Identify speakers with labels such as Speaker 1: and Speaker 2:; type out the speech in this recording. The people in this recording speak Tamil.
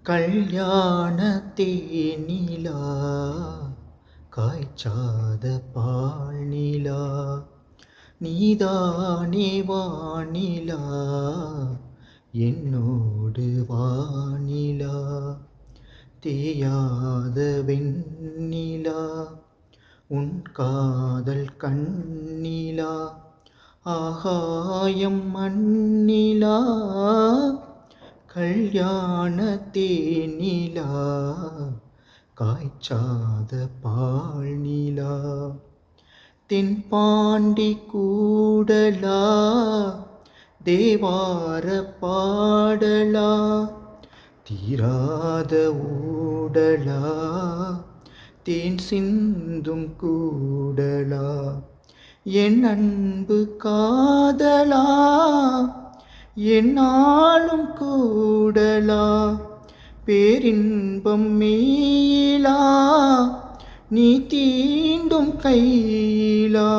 Speaker 1: கல்யாண தேனிலா காய்ச்சாத பால் நிலா நீதானே வானிலா என்னோடு வானிலா தேயாத வெண்ணிலா உன் காதல் கண்ணிலா ஆகாயம் மண்ணிலா கல்யாண தேனிலா காய்ச்சாத பால் நிலா தென்பாண்டி கூடலா தேவார பாடலா தீராத ஊடலா தேன் சிந்தும் கூடலா என் அன்பு காதலா என்னாலும் கூடலா பேரின்பம் மேலா நீ தீண்டும் கையிலா